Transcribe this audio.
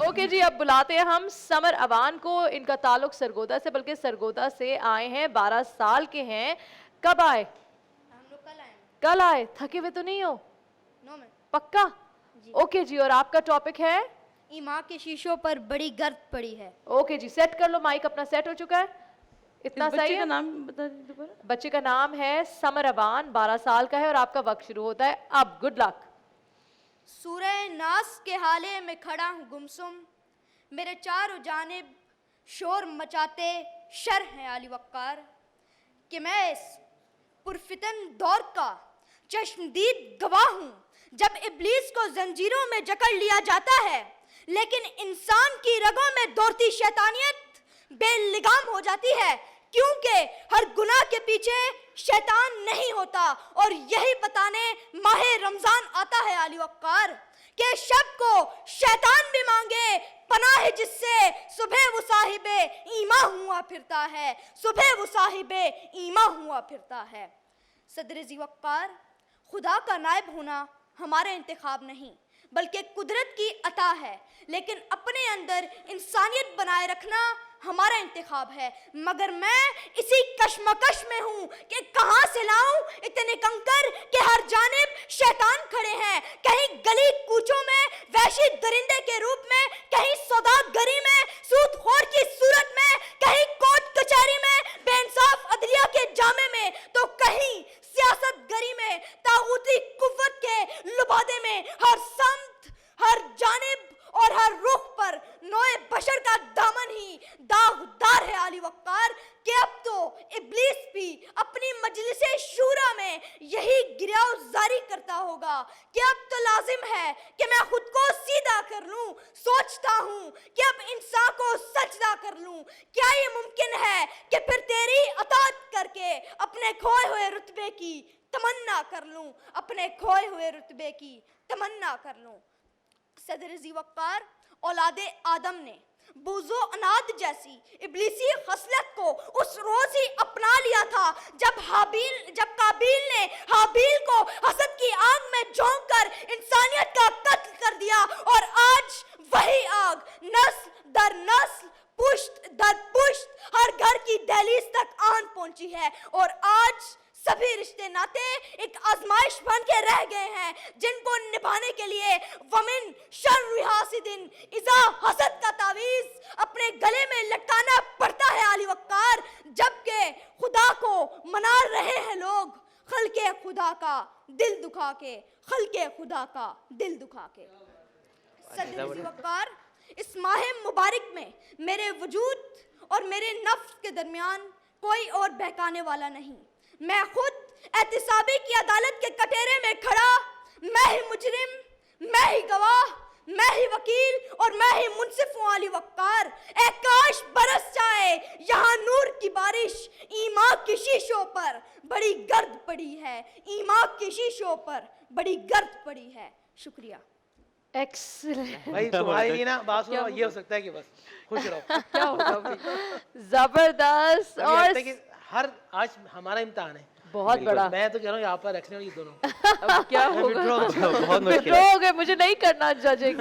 Okay जी, अब बुलाते हैं हम समर अवान को। इनका ताल्लुक सरगोदा से, बल्कि सरगोदा से आए हैं, 12 साल के हैं। कब आए? हम लोग कल आए। कल आए? थके हुए तो नहीं हो? नो में पक्का? जी। ओके जी, और आपका टॉपिक है? ईमान के शीशों पर बड़ी गर्द पड़ी है। ओके जी, सेट कर लो, माइक अपना सेट हो चुका है? इतना सही बच्चे है? का नाम बता दीजिए दोबारा। बच्चे का नाम है समर अवान, 12 साल का है, और आपका वक्त शुरू होता है अब। Good luck. सूरह नास के हाले में खड़ा हूँ गुमसुम, मेरे चारों जानिब शोर मचाते शर हैं आली वक्कार, कि मैं इस पुरफितन दौर का चश्मदीद गवाह हूँ, जब इब्लीस को जंजीरों में जकड़ लिया जाता है, लेकिन इंसान की रगों में दौड़ती शैतानियत बेलगाम हो जाती है, क्योंकि हर गुनाह के पीछे शैतान नहीं होता। और यही बताने माह रमजान आता है आली वक्कार, कि शब को शैतान भी मांगे पनाह जिससे, सुबह वो साहिबे ईमा हुआ फिरता है, सुबह वो साहिबे ईमा हुआ फिरता है। सदर ज़ी वक़्क़ार, खुदा का नायब होना हमारा इंतखाब नहीं बल्कि कुदरत की अता है, लेकिन अपने अंदर इंसानियत बनाए रखना हमारा इंतखाब है। मगर मैं इसी कश्मकश में हूँ कि कहाँ से लाऊं इतने कंकर कि हर जानिब शैतान खड़े हैं, कहीं गली कूचों में वहशी दरिंदे के रूप में, कहीं सौदागरी में सूदखोर की सूरत में, कहीं कोर्ट कचहरी में बेइंसाफ अदलिया के जामे में, तो कहीं सियासतगरी में तागूती कुव्वत के लुबादे में। हर समत, हर जानिब और हर रुख पर नोए बशर का दामन ही दागदार है आली वक्कार, कि अब तो इब्लीस भी अपनी मजलिसे शूरा में यही गिराव जारी करता होगा, कि अब तो लाजिम है कि मैं खुद को सीधा कर लूं। सोचता हूं कि अब इंसान को सजदा कर लूं। क्या ये मुमकिन है कि फिर तेरी अताअत करके अपने खोए हुए रुतबे की तमन्ना कर लूं, अपने खोए हुए रुतबे की तमन्ना कर लूं। सदर ज़ी वक़्क़ार, औलादे आदम ने बुज़ो अनाद जैसी इब्लीसी खसलत को उस रोज ही अपना लिया था, जब काबिल ने हाबिल को हसद की आग में झोंक कर इंसानियत का कत्ल कर दिया। और आज वही आग नस्ल दर नस्ल, पुश्त दर पुश्त हर घर की दहलीज तक आन पहुंची है। और आज सभी रिश्ते नाते एक आजमाइश बन के रह गए हैं, जिनको निभाने के लिए वमिन शर्रि हासिदिन इज़ा हसद का तावीज़ अपने गले में लटकाना पड़ता है आली वक्कार, जबकि खुदा को मना रहे हैं लोग खल्के खुदा का दिल दुखा के, खल्के खुदा का दिल दुखा के। सदर ज़ी वक़्क़ार, इस माह मुबारक में मेरे वजूद और मेरे नफ्स के दरमियान कोई और बहकाने वाला नहीं। मैं खुद एहतिसाबी की अदालत के कटहरे में खड़ा, मैं ही मुजरिम, मैं ही गवाह, मैं ही वकील और मैं ही मुंसिफ हूँ आली वक्कार। ए काश बरस जाए यहाँ नूर की बारिश, ईमान की शीशों पर बड़ी गर्द पड़ी है, ईमान की शीशों पर बड़ी गर्द पड़ी है। शुक्रिया। एक्सीलेंट भाई तुम्हारी भी ना बात सुनो, ये हो सकता है कि बस खुश रहो। क्या होगा? जबरदस्त। और हर आज हमारा इम्तिहान है बहुत बड़ा। मैं तो कह रहा हूँ यहाँ पर रखने वाली दोनों अब क्या होगा? बहुत मुश्किल विड्रॉ हो गए, मुझे नहीं करना जजिंग।